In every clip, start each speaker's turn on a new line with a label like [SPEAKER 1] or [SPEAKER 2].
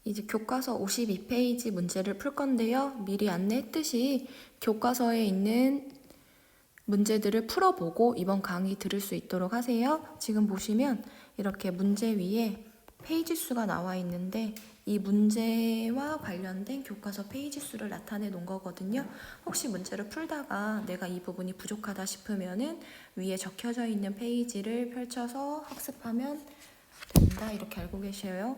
[SPEAKER 1] 이제 교과서 52페이지 문제를 풀 건데요. 미리 안내했듯이 교과서에 있는 문제들을 풀어보고 이번 강의 들을 수 있도록 하세요. 지금 보시면 이렇게 문제 위에 페이지 수가 나와 있는데 이 문제와 관련된 교과서 페이지 수를 나타내 놓은 거거든요. 혹시 문제를 풀다가 내가 이 부분이 부족하다 싶으면은 위에 적혀져 있는 페이지를 펼쳐서 학습하면 된다. 이렇게 알고 계셔요.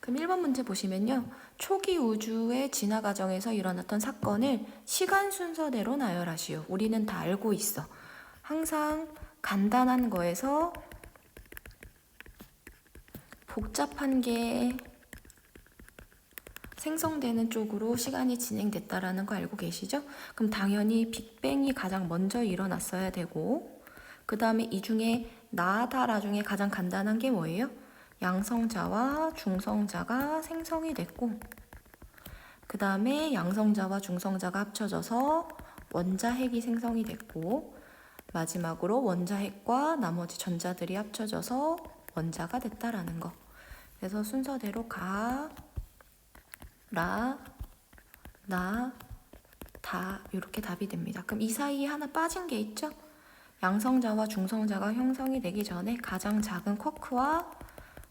[SPEAKER 1] 그럼 1번 문제 보시면요. 초기 우주의 진화 과정에서 일어났던 사건을 시간 순서대로 나열하시오. 우리는 다 알고 있어. 항상 간단한 거에서 복잡한 게 생성되는 쪽으로 시간이 진행됐다라는 거 알고 계시죠? 그럼 당연히 빅뱅이 가장 먼저 일어났어야 되고 그 다음에 이 중에 나다라 중에 가장 간단한 게 뭐예요? 양성자와 중성자가 생성이 됐고 그 다음에 양성자와 중성자가 합쳐져서 원자핵이 생성이 됐고 마지막으로 원자핵과 나머지 전자들이 합쳐져서 원자가 됐다라는 거. 그래서 순서대로 가, 라, 나, 다 이렇게 답이 됩니다. 그럼 이 사이에 하나 빠진 게 있죠? 양성자와 중성자가 형성이 되기 전에 가장 작은 쿼크와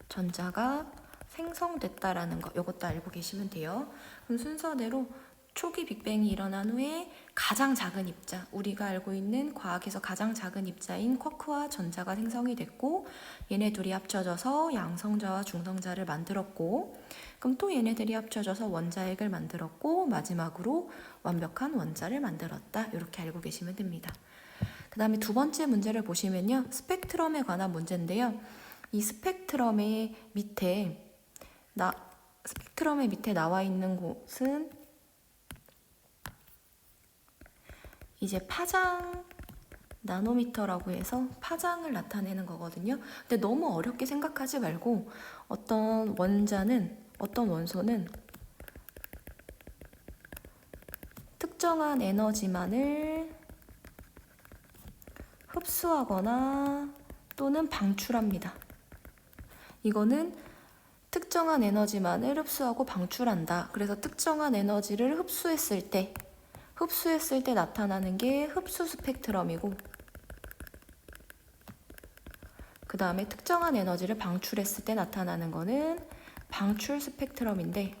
[SPEAKER 1] 전자가 생성됐다라는 거, 이것도 알고 계시면 돼요. 그럼 순서대로 초기 빅뱅이 일어난 후에 가장 작은 입자, 우리가 알고 있는 과학에서 가장 작은 입자인 쿼크와 전자가 생성이 됐고 얘네 둘이 합쳐져서 양성자와 중성자를 만들었고 그럼 또 얘네들이 합쳐져서 원자핵을 만들었고 마지막으로 완벽한 원자를 만들었다. 이렇게 알고 계시면 됩니다. 그 다음에 두 번째 문제를 보시면요. 스펙트럼에 관한 문제인데요. 이 스펙트럼의 밑에 나와 있는 곳은 이제 파장 나노미터라고 해서 파장을 나타내는 거거든요. 근데 너무 어렵게 생각하지 말고 어떤 원소는 특정한 에너지만을 흡수하거나 또는 방출합니다. 이거는 특정한 에너지만을 흡수하고 방출한다. 그래서 특정한 에너지를 흡수했을 때 나타나는 게 흡수 스펙트럼이고 그 다음에 특정한 에너지를 방출했을 때 나타나는 거는 방출 스펙트럼인데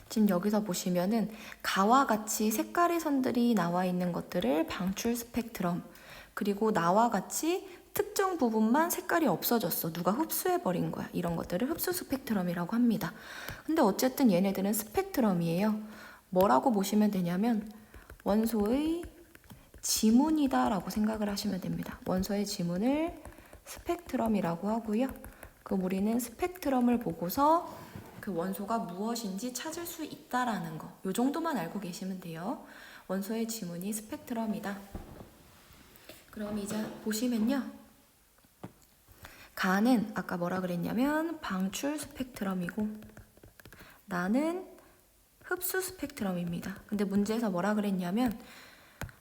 [SPEAKER 1] 지금 여기서 보시면은 가와 같이 색깔의 선들이 나와 있는 것들을 방출 스펙트럼 그리고 나와 같이 특정 부분만 색깔이 없어졌어. 누가 흡수해버린 거야. 이런 것들을 흡수 스펙트럼이라고 합니다. 근데 어쨌든 얘네들은 스펙트럼이에요. 뭐라고 보시면 되냐면 원소의 지문이다 라고 생각을 하시면 됩니다. 원소의 지문을 스펙트럼이라고 하고요. 그럼 우리는 스펙트럼을 보고서 그 원소가 무엇인지 찾을 수 있다라는 거. 요 정도만 알고 계시면 돼요. 원소의 지문이 스펙트럼이다. 그럼 이제 보시면요. 가는 아까 뭐라 그랬냐면 방출 스펙트럼이고 나는 흡수 스펙트럼입니다. 근데 문제에서 뭐라 그랬냐면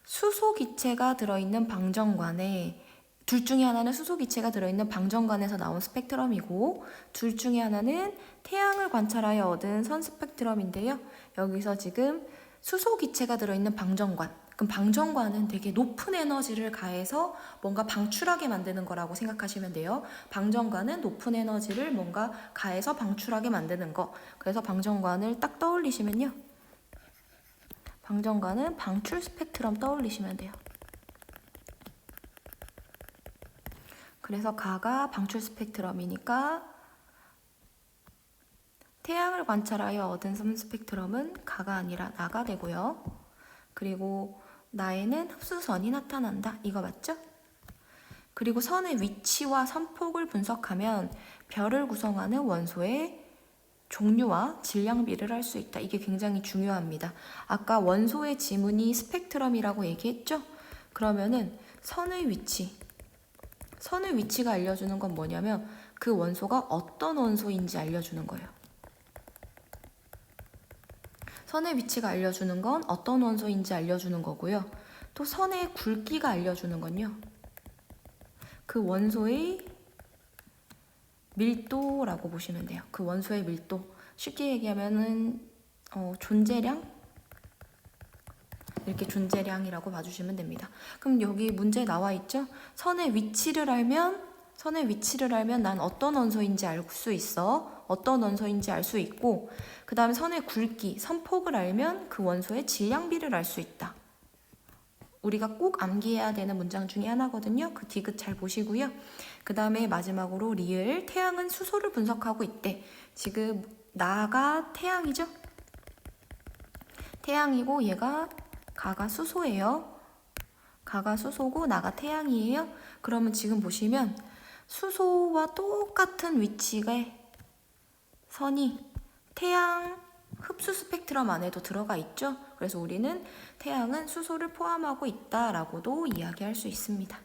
[SPEAKER 1] 수소기체가 들어있는 방정관에 둘 중에 하나는 수소기체가 들어있는 방정관에서 나온 스펙트럼이고 둘 중에 하나는 태양을 관찰하여 얻은 선 스펙트럼인데요. 여기서 지금 수소기체가 들어있는 방정관 그럼 방정관은 되게 높은 에너지를 가해서 뭔가 방출하게 만드는 거라고 생각하시면 돼요. 방정관은 높은 에너지를 뭔가 가해서 방출하게 만드는 거. 그래서 방정관을 딱 떠올리시면요. 방정관은 방출 스펙트럼 떠올리시면 돼요. 그래서 가가 방출 스펙트럼이니까 태양을 관찰하여 얻은 선 스펙트럼은 가가 아니라 나가 되고요. 그리고 나에는 흡수선이 나타난다. 이거 맞죠? 그리고 선의 위치와 선폭을 분석하면 별을 구성하는 원소의 종류와 질량비를 알 수 있다. 이게 굉장히 중요합니다. 아까 원소의 지문이 스펙트럼이라고 얘기했죠? 그러면은 선의 위치가 알려주는 건 뭐냐면 그 원소가 어떤 원소인지 알려주는 거예요. 선의 위치가 알려주는 건 어떤 원소인지 알려주는 거고요. 또 선의 굵기가 알려주는 건요. 그 원소의 밀도라고 보시면 돼요. 그 원소의 밀도. 쉽게 얘기하면은 존재량? 이렇게 존재량이라고 봐주시면 됩니다. 그럼 여기 문제에 나와 있죠? 선의 위치를 알면 난 어떤 원소인지 알 수 있어. 어떤 원소인지 알 수 있고, 그 다음에 선의 굵기, 선폭을 알면 그 원소의 질량비를 알 수 있다. 우리가 꼭 암기해야 되는 문장 중에 하나거든요. 그 디귿 잘 보시고요. 그 다음에 마지막으로 리을, 태양은 수소를 분석하고 있대. 지금 나가 태양이죠? 태양이고 얘가 가가 수소예요. 가가 수소고 나가 태양이에요. 그러면 지금 보시면 수소와 똑같은 위치의 선이 태양 흡수 스펙트럼 안에도 들어가 있죠. 그래서 우리는 태양은 수소를 포함하고 있다라고도 이야기할 수 있습니다.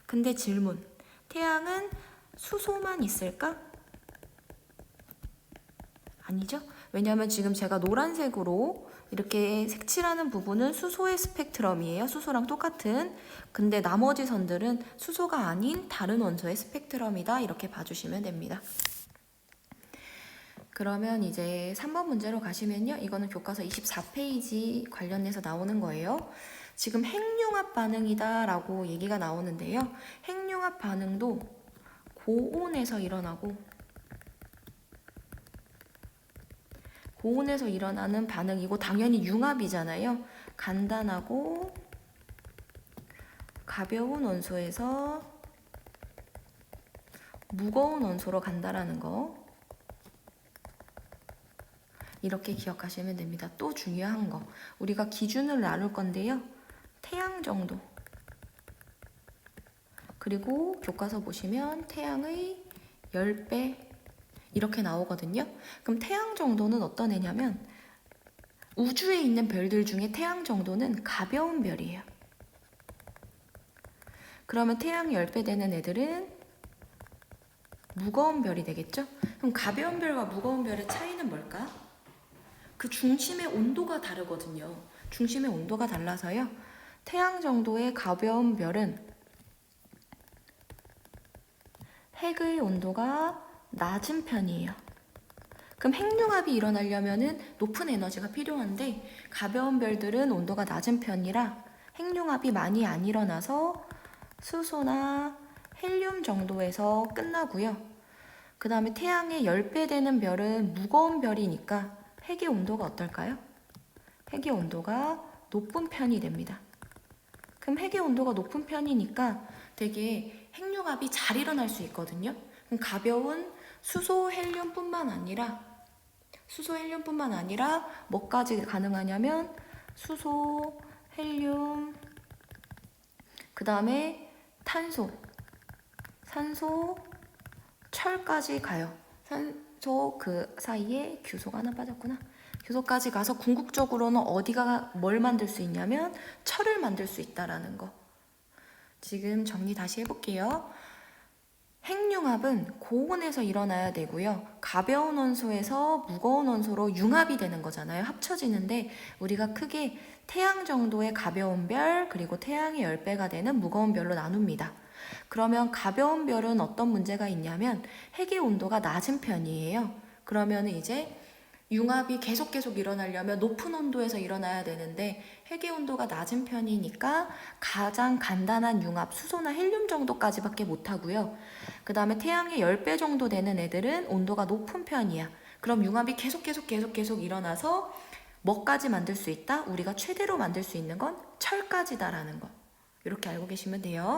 [SPEAKER 1] 근데 질문, 태양은 수소만 있을까? 아니죠. 왜냐하면 지금 제가 노란색으로 이렇게 색칠하는 부분은 수소의 스펙트럼이에요. 수소랑 똑같은. 근데 나머지 선들은 수소가 아닌 다른 원소의 스펙트럼이다. 이렇게 봐주시면 됩니다. 그러면 이제 3번 문제로 가시면요. 이거는 교과서 24페이지 관련해서 나오는 거예요. 지금 핵융합 반응이다 라고 얘기가 나오는데요. 핵융합 반응도 고온에서 일어나고, 고온에서 일어나는 반응이고 당연히 융합이잖아요. 간단하고 가벼운 원소에서 무거운 원소로 간다라는 거. 이렇게 기억하시면 됩니다. 또 중요한 거. 우리가 기준을 나눌 건데요. 태양 정도. 그리고 교과서 보시면 태양의 10배 이렇게 나오거든요. 그럼 태양 정도는 어떤 애냐면 우주에 있는 별들 중에 태양 정도는 가벼운 별이에요. 그러면 태양 10배 되는 애들은 무거운 별이 되겠죠? 그럼 가벼운 별과 무거운 별의 차이는 뭘까? 그 중심의 온도가 다르거든요. 중심의 온도가 달라서요. 태양 정도의 가벼운 별은 핵의 온도가 낮은 편이에요. 그럼 핵융합이 일어나려면 높은 에너지가 필요한데 가벼운 별들은 온도가 낮은 편이라 핵융합이 많이 안 일어나서 수소나 헬륨 정도에서 끝나고요. 그 다음에 태양의 10배 되는 별은 무거운 별이니까 핵의 온도가 어떨까요? 핵의 온도가 높은 편이 됩니다. 그럼 핵의 온도가 높은 편이니까 되게 핵융합이 잘 일어날 수 있거든요. 그럼 가벼운 수소 헬륨뿐만 아니라 뭐까지 가능하냐면 수소, 헬륨, 그 다음에 탄소, 산소, 철까지 가요. 산소 그 사이에 규소가 하나 빠졌구나. 규소까지 가서 궁극적으로는 어디가 뭘 만들 수 있냐면 철을 만들 수 있다라는 거. 지금 정리 다시 해볼게요. 핵융합은 고온에서 일어나야 되고요. 가벼운 원소에서 무거운 원소로 융합이 되는 거잖아요. 합쳐지는데 우리가 크게 태양 정도의 가벼운 별 그리고 태양의 10배가 되는 무거운 별로 나눕니다. 그러면 가벼운 별은 어떤 문제가 있냐면 핵의 온도가 낮은 편이에요. 그러면 이제 융합이 계속 일어나려면 높은 온도에서 일어나야 되는데 핵의 온도가 낮은 편이니까 가장 간단한 융합, 수소나 헬륨 정도까지밖에 못하고요. 그 다음에 태양의 10배 정도 되는 애들은 온도가 높은 편이야. 그럼 융합이 계속 일어나서 뭐까지 만들 수 있다? 우리가 최대로 만들 수 있는 건 철까지다라는 거. 이렇게 알고 계시면 돼요.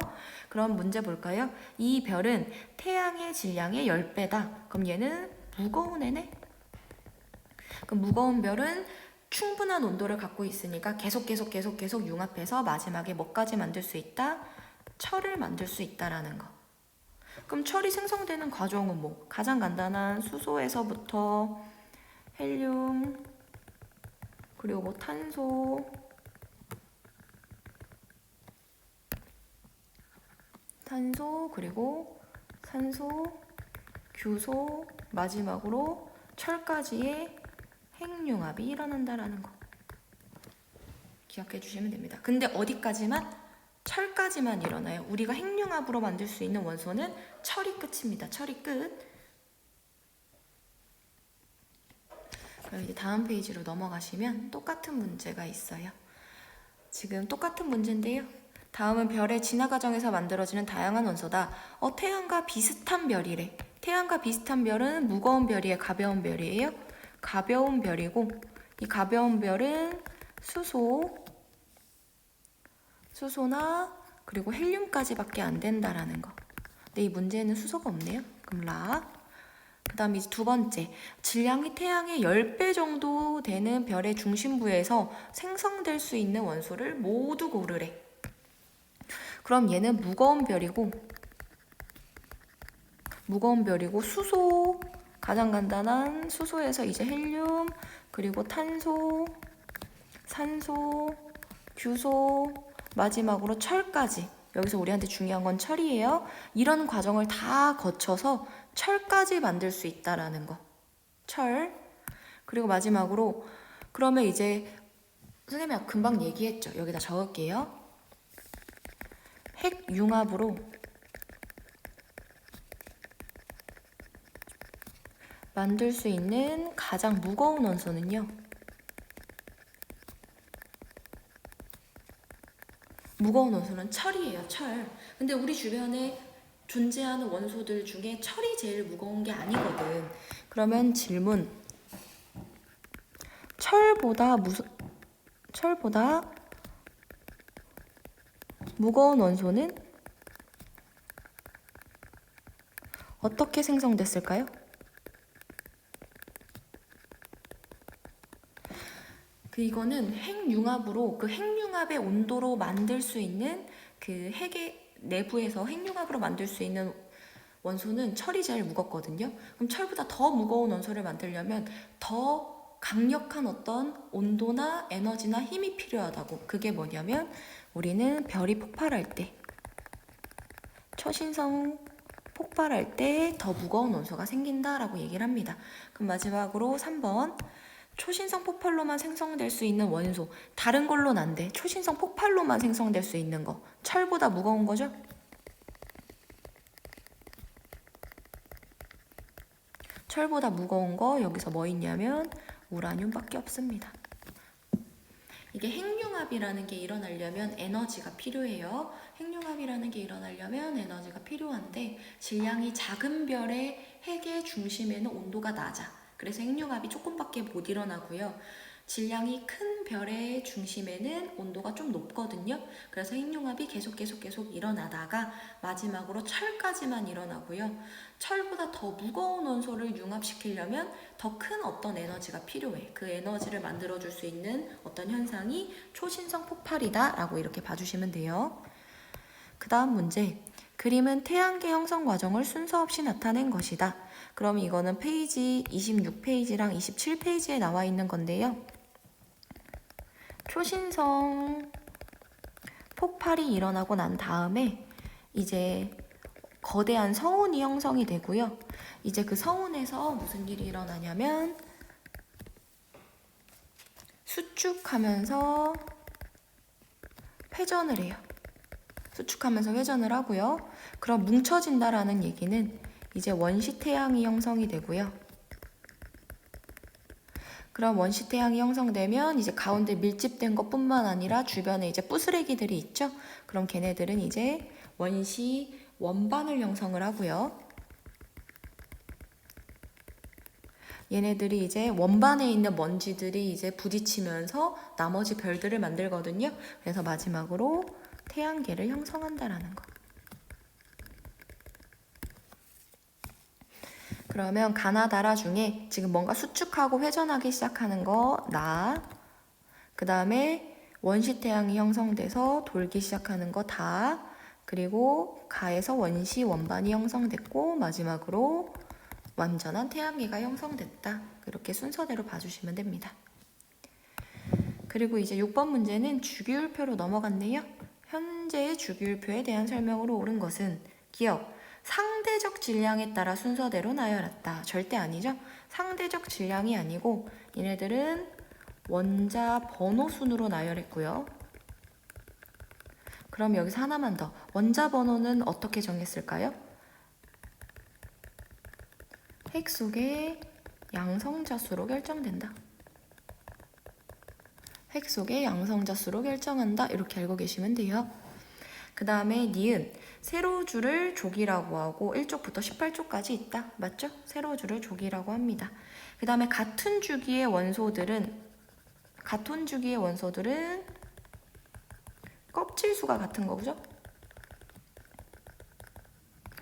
[SPEAKER 1] 그럼 문제 볼까요? 이 별은 태양의 질량의 10배다. 그럼 얘는 무거운 애네? 그럼 무거운 별은 충분한 온도를 갖고 있으니까 계속 융합해서 마지막에 뭐까지 만들 수 있다? 철을 만들 수 있다라는 거. 그럼 철이 생성되는 과정은 뭐? 가장 간단한 수소에서부터 헬륨, 그리고 뭐 탄소, 그리고 산소, 규소, 마지막으로 철까지의 핵융합이 일어난다라는 거 기억해 주시면 됩니다. 근데 어디까지만? 철까지만 일어나요. 우리가 핵융합으로 만들 수 있는 원소는 철이 끝입니다. 철이 끝. 그럼 이제 다음 페이지로 넘어가시면 똑같은 문제가 있어요. 지금 똑같은 문제인데요. 다음은 별의 진화 과정에서 만들어지는 다양한 원소다. 태양과 비슷한 별이래. 태양과 비슷한 별은 무거운 별이에요, 가벼운 별이에요? 가벼운 별이고, 이 가벼운 별은 수소나 그리고 헬륨까지밖에 안 된다라는 거. 근데 이 문제에는 수소가 없네요. 그럼 그 다음에 이제 두 번째, 질량이 태양의 10배 정도 되는 별의 중심부에서 생성될 수 있는 원소를 모두 고르래. 그럼 얘는 무거운 별이고 수소, 가장 간단한 수소에서 이제 헬륨, 그리고 탄소, 산소, 규소, 마지막으로 철까지. 여기서 우리한테 중요한 건 철이에요. 이런 과정을 다 거쳐서 철까지 만들 수 있다라는 거. 철. 그리고 마지막으로 그러면 이제 선생님이 금방 얘기했죠. 여기다 적을게요. 핵융합으로 만들 수 있는 가장 무거운 원소는요. 무거운 원소는 철이에요. 철. 근데 우리 주변에 존재하는 원소들 중에 철이 제일 무거운 게 아니거든. 그러면 질문. 철보다 무거운 원소는 어떻게 생성됐을까요? 이거는 핵융합으로 그 핵융합의 온도로 만들 수 있는 그 핵의 내부에서 핵융합으로 만들 수 있는 원소는 철이 제일 무겁거든요. 그럼 철보다 더 무거운 원소를 만들려면 더 강력한 어떤 온도나 에너지나 힘이 필요하다고. 그게 뭐냐면 우리는 별이 폭발할 때, 초신성 폭발할 때 더 무거운 원소가 생긴다라고 얘기를 합니다. 그럼 마지막으로 3번. 초신성 폭발로만 생성될 수 있는 원소. 다른 걸로는 안 돼. 초신성 폭발로만 생성될 수 있는 거. 철보다 무거운 거죠? 철보다 무거운 거 여기서 뭐 있냐면 우라늄밖에 없습니다. 이게 핵융합이라는 게 일어나려면 에너지가 필요해요. 핵융합이라는 게 일어나려면 에너지가 필요한데 질량이 작은 별의 핵의 중심에는 온도가 낮아. 그래서 핵융합이 조금밖에 못 일어나고요. 질량이 큰 별의 중심에는 온도가 좀 높거든요. 그래서 핵융합이 계속 일어나다가 마지막으로 철까지만 일어나고요. 철보다 더 무거운 원소를 융합시키려면 더 큰 어떤 에너지가 필요해. 그 에너지를 만들어줄 수 있는 어떤 현상이 초신성 폭발이다 라고 이렇게 봐주시면 돼요. 그 다음 문제. 그림은 태양계 형성 과정을 순서 없이 나타낸 것이다. 그럼 이거는 페이지 26페이지랑 27페이지에 나와 있는 건데요. 초신성 폭발이 일어나고 난 다음에 이제 거대한 성운이 형성이 되고요. 이제 그 성운에서 무슨 일이 일어나냐면 수축하면서 회전을 해요. 수축하면서 회전을 하고요. 그럼 뭉쳐진다라는 얘기는 이제 원시 태양이 형성이 되고요. 그럼 원시 태양이 형성되면 이제 가운데 밀집된 것뿐만 아니라 주변에 이제 부스레기들이 있죠. 그럼 걔네들은 이제 원시 원반을 형성을 하고요. 얘네들이 이제 원반에 있는 먼지들이 이제 부딪히면서 나머지 별들을 만들거든요. 그래서 마지막으로 태양계를 형성한다라는 거. 그러면 가나다라 중에 지금 뭔가 수축하고 회전하기 시작하는 거 나, 그 다음에 원시 태양이 형성돼서 돌기 시작하는 거 다, 그리고 가에서 원시 원반이 형성됐고 마지막으로 완전한 태양계가 형성됐다. 이렇게 순서대로 봐주시면 됩니다. 그리고 이제 6번 문제는 주기율표로 넘어갔네요. 현재의 주기율표에 대한 설명으로 옳은 것은 기억, 상대적 질량에 따라 순서대로 나열했다. 절대 아니죠. 상대적 질량이 아니고 얘네들은 원자 번호 순으로 나열했고요. 그럼 여기서 하나만 더. 원자 번호는 어떻게 정했을까요? 핵 속에 양성자수로 결정된다. 획 속의 양성자수로 결정한다. 이렇게 알고 계시면 돼요. 그 다음에 니은, 세로줄을 족이라고 하고 1쪽부터 18쪽까지 있다. 맞죠? 세로줄을 족이라고 합니다. 그 다음에 같은 주기의 원소들은 껍질수가 같은 거죠?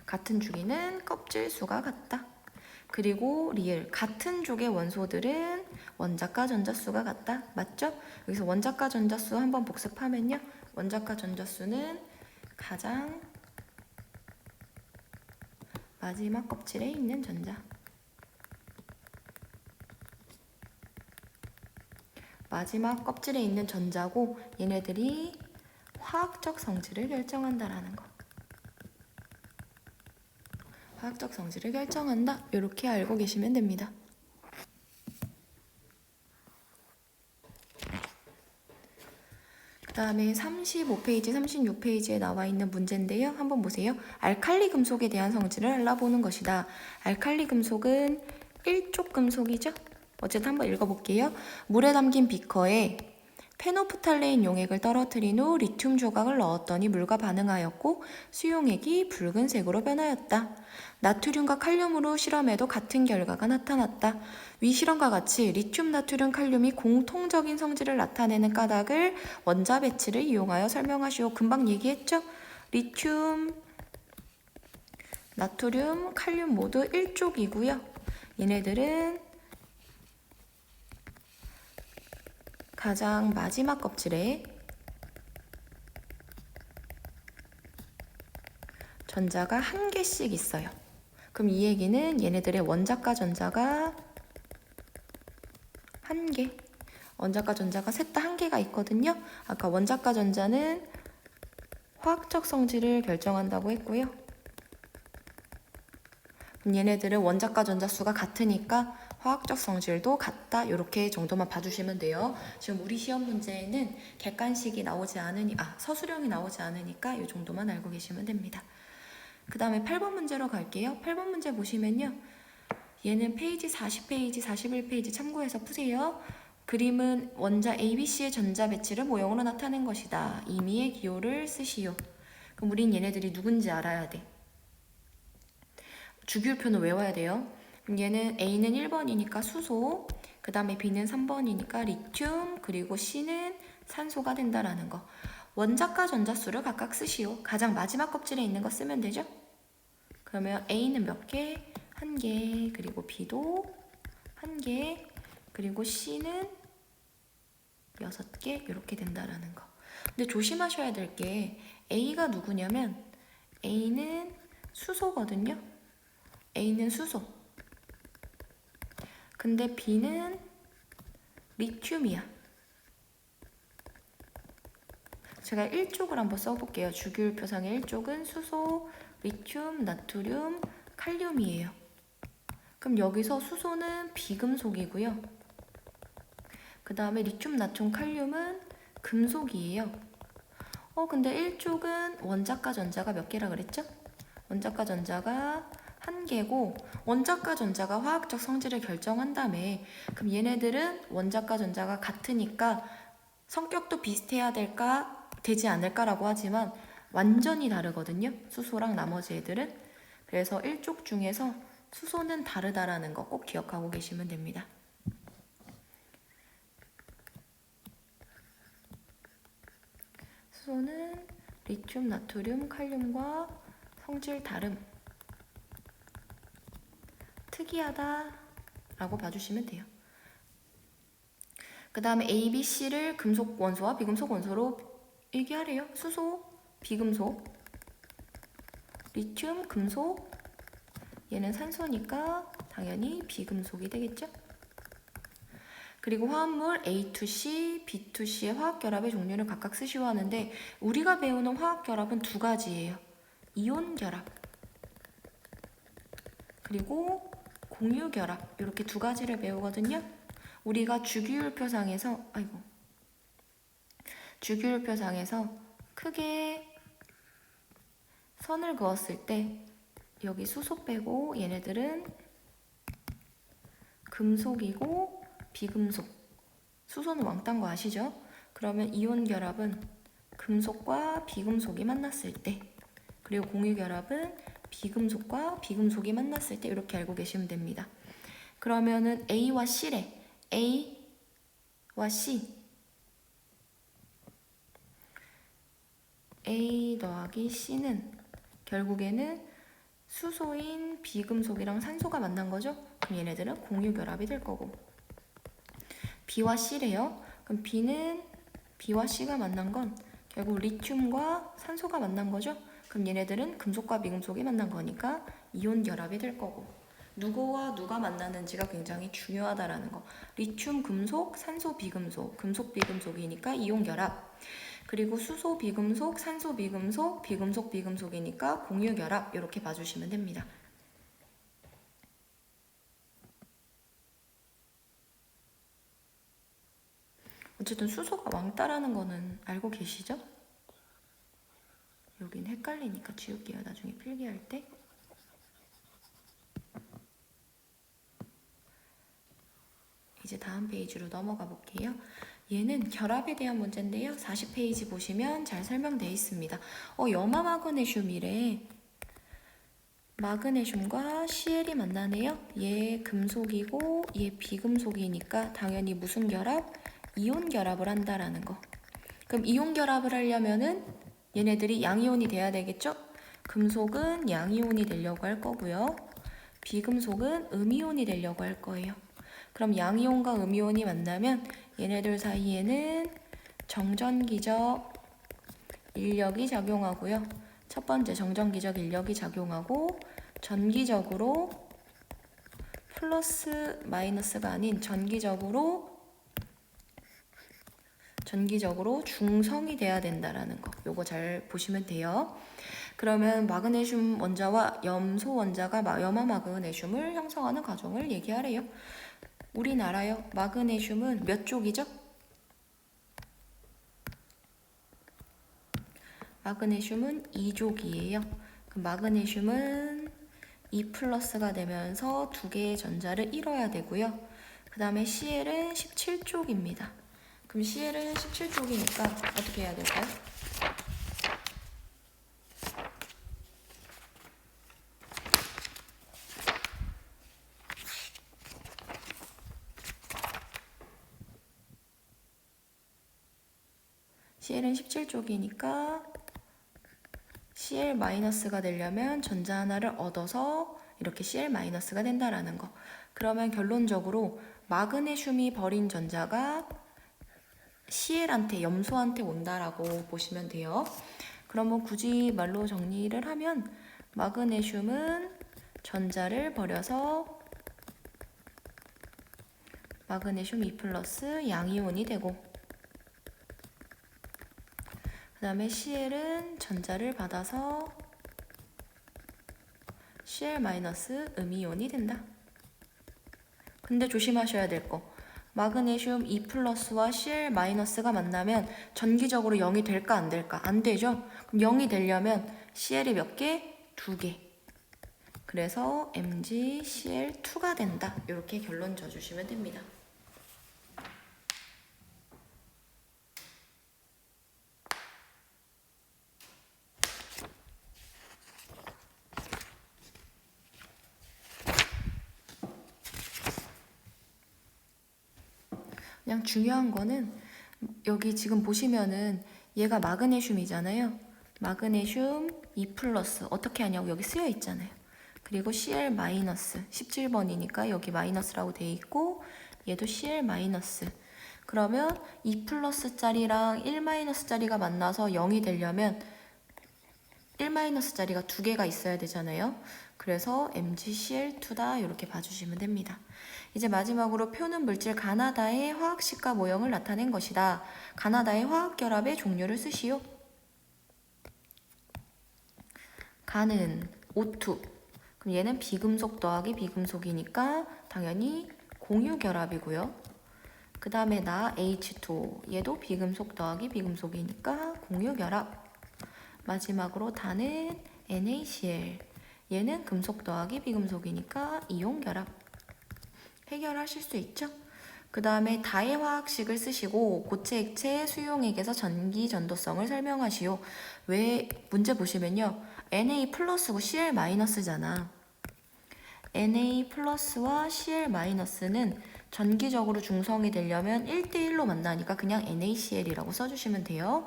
[SPEAKER 1] 같은 주기는 껍질수가 같다. 그리고 리을, 같은 족의 원소들은 원자과 전자수가 같다. 맞죠? 여기서 원자과 전자수 한번 복습하면요. 원자과 전자수는 가장 마지막 껍질에 있는 전자. 마지막 껍질에 있는 전자고 얘네들이 화학적 성질을 결정한다라는 거. 화학적 성질을 결정한다. 이렇게 알고 계시면 됩니다. 그 다음에 35페이지, 36페이지에 나와 있는 문제인데요. 한번 보세요. 알칼리 금속에 대한 성질을 알아보는 것이다. 알칼리 금속은 1족 금속이죠. 어쨌든 한번 읽어볼게요. 물에 담긴 비커에 페노프탈레인 용액을 떨어뜨린 후 리튬 조각을 넣었더니 물과 반응하였고 수용액이 붉은색으로 변하였다. 나트륨과 칼륨으로 실험해도 같은 결과가 나타났다. 위 실험과 같이 리튬, 나트륨, 칼륨이 공통적인 성질을 나타내는 까닭을 원자 배치를 이용하여 설명하시오. 금방 얘기했죠? 리튬, 나트륨, 칼륨 모두 1족이고요. 얘네들은 가장 마지막 껍질에 전자가 한 개씩 있어요. 그럼 이 얘기는 얘네들의 원자과 전자가 한 개, 원자과 전자가 셋 다 한 개가 있거든요. 아까 원자과 전자는 화학적 성질을 결정한다고 했고요. 그럼 얘네들은 원자과 전자수가 같으니까 화학적 성질도 같다. 이렇게 정도만 봐주시면 돼요. 지금 우리 시험 문제에는 객관식이 나오지 서술형이 나오지 않으니까 이 정도만 알고 계시면 됩니다. 그 다음에 8번 문제로 갈게요. 8번 문제 보시면요. 얘는 페이지 40페이지, 41페이지 참고해서 푸세요. 그림은 원자 ABC의 전자 배치를 모형으로 나타낸 것이다. 임의의 기호를 쓰시오. 그럼 우린 얘네들이 누군지 알아야 돼. 주기율표는 외워야 돼요. 그럼 얘는 A는 1번이니까 수소, 그 다음에 B는 3번이니까 리튬, 그리고 C는 산소가 된다라는 거. 원자과 전자수를 각각 쓰시오. 가장 마지막 껍질에 있는 거 쓰면 되죠? 그러면 A는 몇 개? 1개, 그리고 B도 1개, 그리고 C는 6개 이렇게 된다라는 거. 근데 조심하셔야 될 게 A가 누구냐면 A는 수소거든요. A는 수소. 근데 B는 리튬이야. 제가 1쪽을 한번 써볼게요. 주기율표상의 1쪽은 수소, 리튬, 나트륨, 칼륨이에요. 그럼 여기서 수소는 비금속이고요. 그 다음에 리튬, 나트륨, 칼륨은 금속이에요. 근데 1쪽은 원자과 전자가 몇 개라 그랬죠? 원자과 전자가 1개고 원자과 전자가 화학적 성질을 결정한다며. 그럼 얘네들은 원자과 전자가 같으니까 성격도 비슷해야 되지 않을까라고 하지만 완전히 다르거든요. 수소랑 나머지 애들은. 그래서 1쪽 중에서 수소는 다르다라는 거 꼭 기억하고 계시면 됩니다. 수소는 리튬, 나트륨, 칼륨과 성질 다름. 특이하다라고 봐주시면 돼요. 그 다음에 A, B, C를 금속 원소와 비금속 원소로 얘기하래요. 수소, 비금속, 리튬, 금속, 얘는 산소니까 당연히 비금속이 되겠죠. 그리고 화합물 A2C, B2C의 화학결합의 종류를 각각 쓰시오 하는데 우리가 배우는 화학결합은 두 가지예요. 이온결합 그리고 공유결합 이렇게 두 가지를 배우거든요. 우리가 주기율표상에서 크게 선을 그었을 때 여기 수소 빼고 얘네들은 금속이고 비금속. 수소는 왕따인 거 아시죠? 그러면 이온 결합은 금속과 비금속이 만났을 때, 그리고 공유 결합은 비금속과 비금속이 만났을 때 이렇게 알고 계시면 됩니다. 그러면은 A와 C래. A와 C. A 더하기 C는 결국에는 수소인 비금속이랑 산소가 만난 거죠? 그럼 얘네들은 공유 결합이 될 거고. B와 C래요. 그럼 B와 C가 만난 건 결국 리튬과 산소가 만난 거죠? 그럼 얘네들은 금속과 비금속이 만난 거니까 이온 결합이 될 거고. 누구와 누가 만나는지가 굉장히 중요하다라는 거. 리튬, 금속, 산소, 비금속, 금속, 비금속이니까 이온 결합. 그리고 수소, 비금속, 산소, 비금속, 비금속, 비금속이니까 공유 결합. 이렇게 봐주시면 됩니다. 어쨌든 수소가 왕따라는 거는 알고 계시죠? 여긴 헷갈리니까 지울게요. 나중에 필기할 때. 이제 다음 페이지로 넘어가 볼게요. 얘는 결합에 대한 문제인데요. 40페이지 보시면 잘 설명되어 있습니다. 염화 마그네슘이래. 마그네슘과 Cl이 만나네요. 얘 금속이고 얘 비금속이니까 당연히 무슨 결합? 이온 결합을 한다라는 거. 그럼 이온 결합을 하려면은 얘네들이 양이온이 돼야 되겠죠? 금속은 양이온이 되려고 할 거고요. 비금속은 음이온이 되려고 할 거예요. 그럼 양이온과 음이온이 만나면 얘네들 사이에는 정전기적 인력이 작용하고요. 첫 번째 정전기적 인력이 작용하고 전기적으로 플러스 마이너스가 아닌 전기적으로 중성이 돼야 된다라는 거. 요거 잘 보시면 돼요. 그러면 마그네슘 원자와 염소 원자가 염화 마그네슘을 형성하는 과정을 얘기하래요. 우리나라요. 마그네슘은 몇 쪽이죠? 마그네슘은 2족이에요. 그럼 마그네슘은 2+가 되면서 두 개의 전자를 잃어야 되고요. 그 다음에 Cl은 17쪽입니다. 그럼 Cl은 17쪽이니까 어떻게 해야 될까요? Cl은 17쪽이니까 Cl-가 되려면 전자 하나를 얻어서 이렇게 Cl-가 된다라는 거. 그러면 결론적으로 마그네슘이 버린 전자가 Cl한테, 염소한테 온다라고 보시면 돼요. 그러면 굳이 말로 정리를 하면 마그네슘은 전자를 버려서 마그네슘 2+ 양이온이 되고, 그 다음에 Cl은 전자를 받아서 Cl- 음이온이 된다. 근데 조심하셔야 될 거. 마그네슘 2+와 Cl-가 만나면 전기적으로 0이 될까 안 될까? 안 되죠? 그럼 0이 되려면 Cl이 몇 개? 2개. 그래서 MgCl2가 된다. 이렇게 결론 져주시면 됩니다. 그냥 중요한 거는 여기 지금 보시면은 얘가 마그네슘이잖아요. 마그네슘 2+ 어떻게 하냐고 여기 쓰여 있잖아요. 그리고 Cl- 17번이니까 여기 마이너스라고 돼 있고 얘도 Cl-. 그러면 2+짜리랑 1-짜리가 만나서 0이 되려면 1-짜리가 두 개가 있어야 되잖아요. 그래서 MgCl2다 이렇게 봐주시면 됩니다. 이제 마지막으로 표는 물질 가나다의 화학식과 모형을 나타낸 것이다. 가나다의 화학결합의 종류를 쓰시오. 가는 O2. 그럼 얘는 비금속 더하기 비금속이니까 당연히 공유결합이고요. 그 다음에 나 H2. 얘도 비금속 더하기 비금속이니까 공유결합. 마지막으로 다는 NaCl. 얘는 금속 더하기 비금속이니까 이온결합. 해결하실 수 있죠? 그 다음에 다의 화학식을 쓰시고 고체, 액체, 수용액에서 전기 전도성을 설명하시오. 왜 문제 보시면요. Na 플러스고 Cl 마이너스잖아. Na 플러스와 Cl 마이너스는 전기적으로 중성이 되려면 1대1로 만나니까 그냥 NaCl이라고 써주시면 돼요.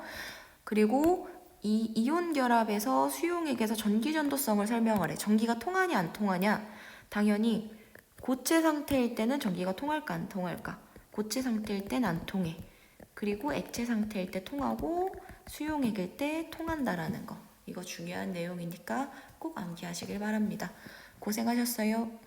[SPEAKER 1] 그리고 이 이온 결합에서 수용액에서 전기 전도성을 설명하래. 전기가 통하냐 안 통하냐? 당연히 고체 상태일 때는 전기가 통할까 안 통할까? 고체 상태일 땐 안 통해. 그리고 액체 상태일 때 통하고 수용액일 때 통한다라는 거. 이거 중요한 내용이니까 꼭 암기하시길 바랍니다. 고생하셨어요.